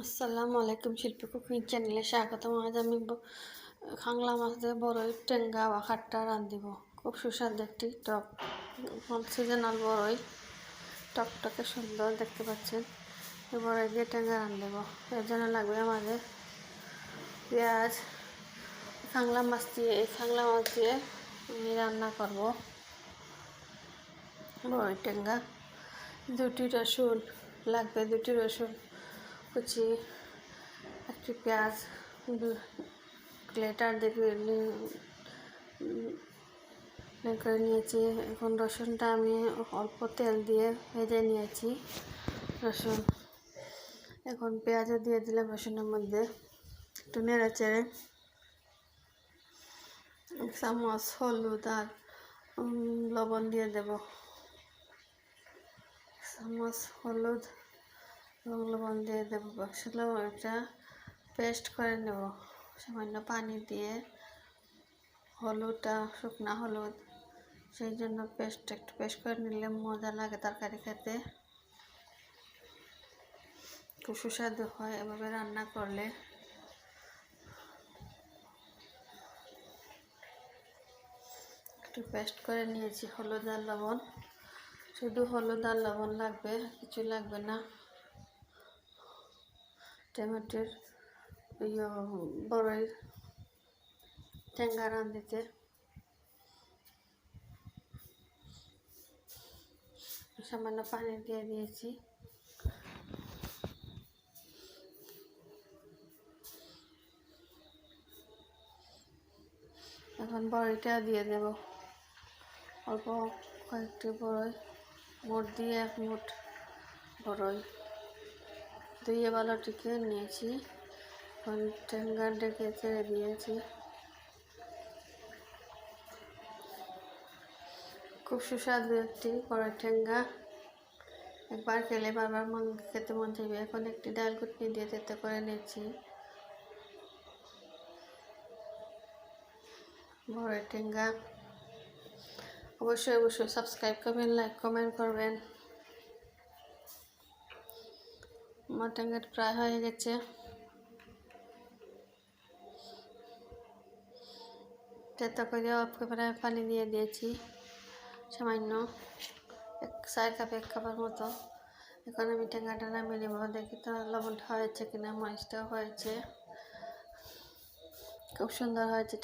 আসসালামু আলাইকুম, শিল্পী কুকিং চ্যানেলে স্বাগতম। আজ আমি খাংলা মাছ দিয়ে বড়ই টেঙ্গা বা খাট্টা রাঁধিব। খুব সুস্বাদু একটি টক সিজনাল বড়ই, টকটকে সুন্দর দেখতে পাচ্ছেন। এই বড়ই দিয়ে টেঙ্গা রাঁধিব। এর জন্য লাগবে আমাদের পেঁয়াজ। খাংলা মাছ দিয়ে আমি রান্না করব বড়ই টেঙ্গা। দুটি রসুন লাগবে, দুটি রসুন কুচি, একটি পেঁয়াজ গ্রেটার দিয়ে করে নিয়েছি। এখন রসুনটা আমি অল্প তেল দিয়ে ভেজে নিয়েছি। রসুন এখন পেঁয়াজও দিয়ে দিলাম রসুনের মধ্যে, একটু নেড়ে চেড়ে এক চামচ হলুদ আর লবণ দিয়ে দেব। চামচ হলুদ এবং লবণ দিয়ে দেবো। আসলে এটা পেস্ট করে নেব সামান্য পানি দিয়ে। হলুদটা শুকনা হলুদ, সেই জন্য একটু পেস্ট করে নিলে মজা লাগে তরকারি খেতে, খুব সুস্বাদু হয় এভাবে রান্না করলে। একটু পেস্ট করে নিয়েছি হলুদ আর লবণ, শুধু হলুদ আর লবণ লাগবে, কিছু লাগবে না। টমেটোর বড়ই টেঙ্গা রাঁধিতে সামান্য পানি দিয়ে দিয়েছি। এখন বড়িটা দিয়ে দেব, অল্প কয়েকটি বড়ই, মোট দিয়ে 1 মুঠ বড়ই ধুয়ে ভালো টিকে নিয়েছি। এখন টেঙ্গা ডেকে ছেড়ে দিয়েছি। খুব সুস্বাদু একটি বড়ই টেঙ্গা, একবার খেলে বারবার খেতে মন চাইবে। এখন একটি ডাল কুটনি দিয়ে তেতে করে নিয়েছি বড়ই টেঙ্গা। অবশ্যই সাবস্ক্রাইব করবেন, লাইক কমেন্ট করবেন। আমার টেঙ্গাটা প্রায় হয়ে গেছে। তেতো করে প্রায় পানি দিয়ে দিয়েছি সামান্য 1 কাপের মতো। এখন আমি টেঙ্গাটা নামিয়ে নেব। দেখি তো লবণটা হয়েছে কিনা, মরিচটাও হয়েছে, খুব সুন্দর হয়েছে।